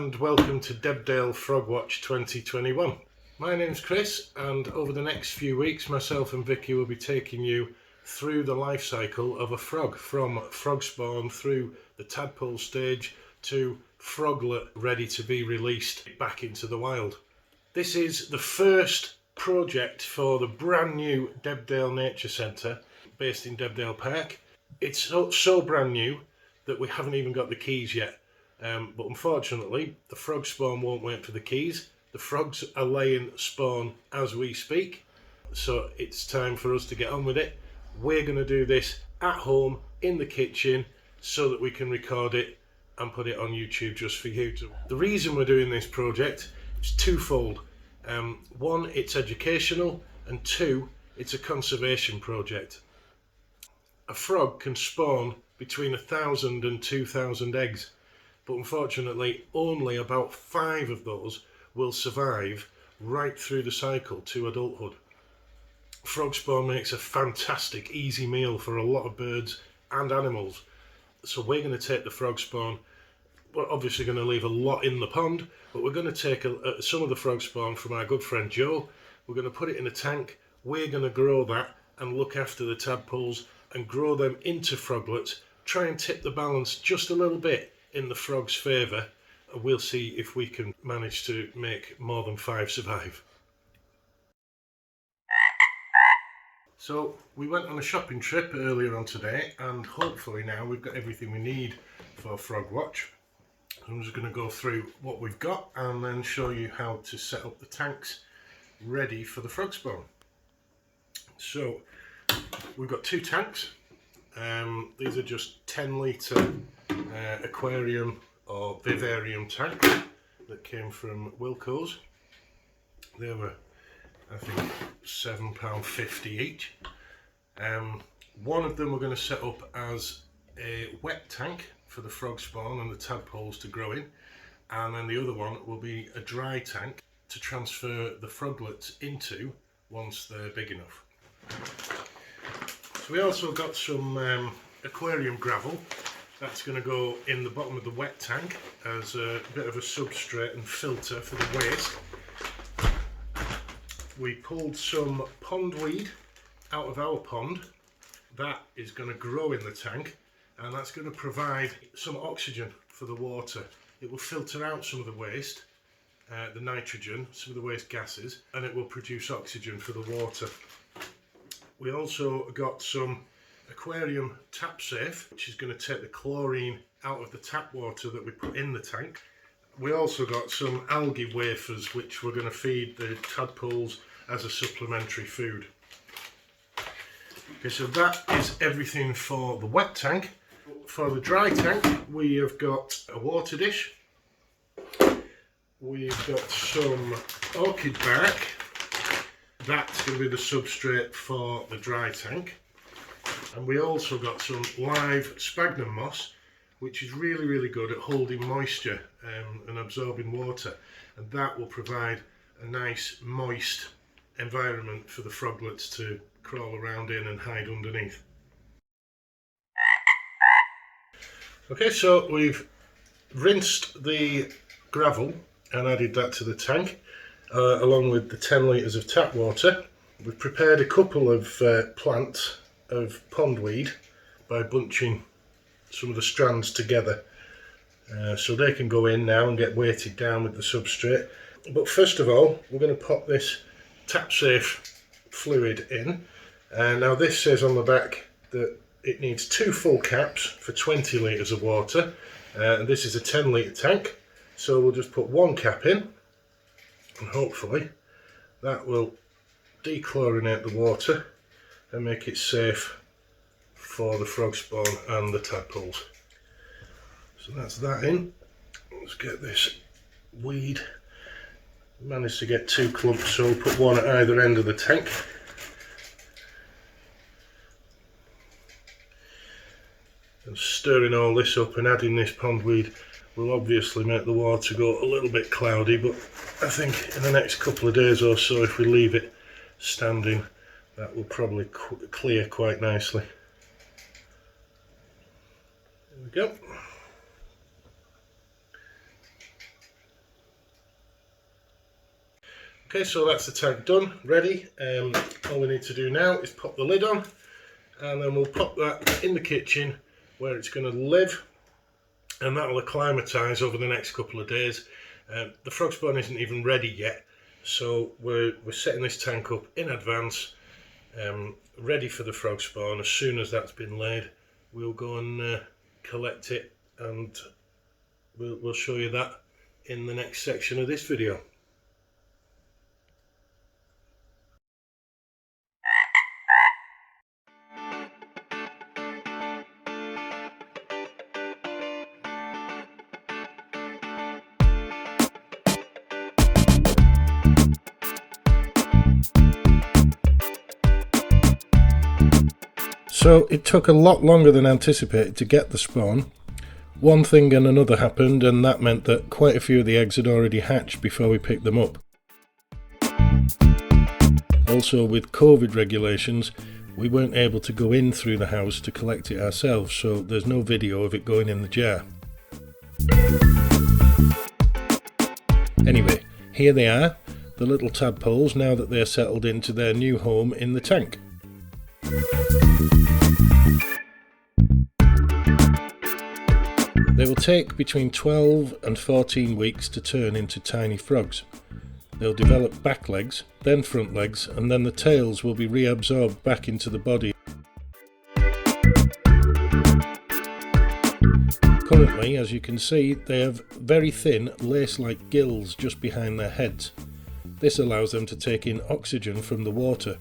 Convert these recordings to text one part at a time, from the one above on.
and welcome to Debdale Frogwatch 2021. My name's Chris, and over the next few weeks myself and Vicky will be taking you through the life cycle of a frog, from frog spawn through the tadpole stage to froglet ready to be released back into the wild. This is the first project for the brand new Debdale Nature Centre based in Debdale Park. It's so brand new that we haven't even got the keys yet. But unfortunately, the frog spawn won't wait for the keys. The frogs are laying spawn as we speak, so it's time for us to get on with it. We're going to do this at home in the kitchen so that we can record it and put it on YouTube just for you. The reason we're doing this project is twofold. One, it's educational, and two, it's a conservation project. A frog can spawn between 1,000 and 2,000 eggs, but unfortunately only about 5 of those will survive right through the cycle to adulthood. Frog spawn makes a fantastic easy meal for a lot of birds and animals, so we're going to take the frog spawn. We're obviously going to leave a lot in the pond, but we're going to take some of the frog spawn from our good friend Joe. We're going to put it in a tank. We're going to grow that and look after the tadpoles and grow them into froglets. Try and tip the balance just a little bit in the frog's favour. We'll see if we can manage to make more than 5 survive. So we went on a shopping trip earlier on today, and hopefully now we've got everything we need for Frogwatch. I'm just going to go through what we've got and then show you how to set up the tanks ready for the frog spawn. So we've got 2 tanks. These are just 10-litre aquarium or vivarium tanks that came from Wilko's. They were, I think, £7.50 each. One of them we're going to set up as a wet tank for the frog spawn and the tadpoles to grow in, and then the other one will be a dry tank to transfer the froglets into once they're big enough. So we also got some aquarium gravel. That's going to go in the bottom of the wet tank as a bit of a substrate and filter for the waste. We pulled some pondweed out of our pond. That is going to grow in the tank, and that's going to provide some oxygen for the water. It will filter out some of the waste, the nitrogen, some of the waste gases, and it will produce oxygen for the water. We also got some aquarium tap safe, which is going to take the chlorine out of the tap water that we put in the tank. We also got some algae wafers, which we're going to feed the tadpoles as a supplementary food. Okay, so that is everything for the wet tank. For the dry tank, we have got a water dish. We've got some orchid bark. That's going to be the substrate for the dry tank. And we also got some live sphagnum moss, which is really good at holding moisture and absorbing water, and that will provide a nice moist environment for the froglets to crawl around in and hide underneath. Okay, so we've rinsed the gravel and added that to the tank along with the 10 litres of tap water. We've prepared a couple of plants of pondweed by bunching some of the strands together, so they can go in now and get weighted down with the substrate. But first of all, we're going to pop this tap safe fluid in. Now this says on the back that it needs 2 full caps for 20 litres of water, and this is a 10 litre tank, so we'll just put 1 cap in, and hopefully that will dechlorinate the water and make it safe for the frog spawn and the tadpoles. So that's that in. Let's get this weed. Managed to get 2 clumps, so we'll put 1 at either end of the tank. And stirring all this up and adding this pondweed will obviously make the water go a little bit cloudy, but I think in the next couple of days or so, if we leave it standing, that will probably clear quite nicely. There we go. Okay, so that's the tank done, ready. All we need to do now is pop the lid on, and then we'll pop that in the kitchen where it's going to live, and that will acclimatise over the next couple of days. The frog spawn isn't even ready yet, so we're setting this tank up in advance, ready for the frog spawn. As soon as that's been laid, we'll go and collect it, and we'll show you that in the next section of this video. So it took a lot longer than anticipated to get the spawn. One thing and another happened, and that meant that quite a few of the eggs had already hatched before we picked them up. Also, with COVID regulations, we weren't able to go in through the house to collect it ourselves, so there's no video of it going in the jar. Anyway, here they are, the little tadpoles, now that they're settled into their new home in the tank. They will take between 12 and 14 weeks to turn into tiny frogs. They'll develop back legs, then front legs, and then the tails will be reabsorbed back into the body. Currently, as you can see, they have very thin, lace-like gills just behind their heads. This allows them to take in oxygen from the water.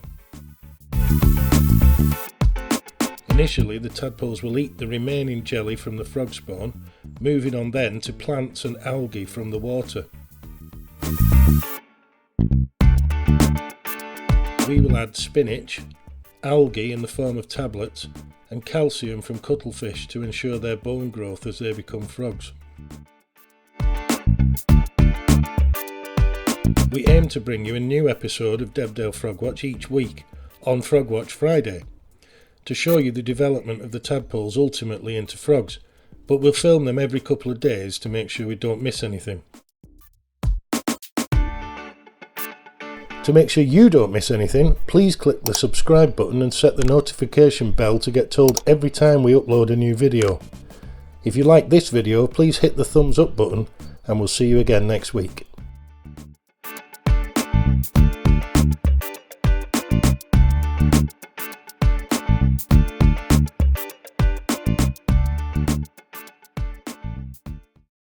Initially, the tadpoles will eat the remaining jelly from the frog spawn, moving on then to plants and algae from the water. We will add spinach, algae in the form of tablets, and calcium from cuttlefish to ensure their bone growth as they become frogs. We aim to bring you a new episode of Debdale Frogwatch each week on Frogwatch Friday, to show you the development of the tadpoles ultimately into frogs, but we'll film them every couple of days to make sure we don't miss anything. To make sure you don't miss anything, please click the subscribe button and set the notification bell to get told every time we upload a new video. If you like this video, please hit the thumbs up button, and we'll see you again next week.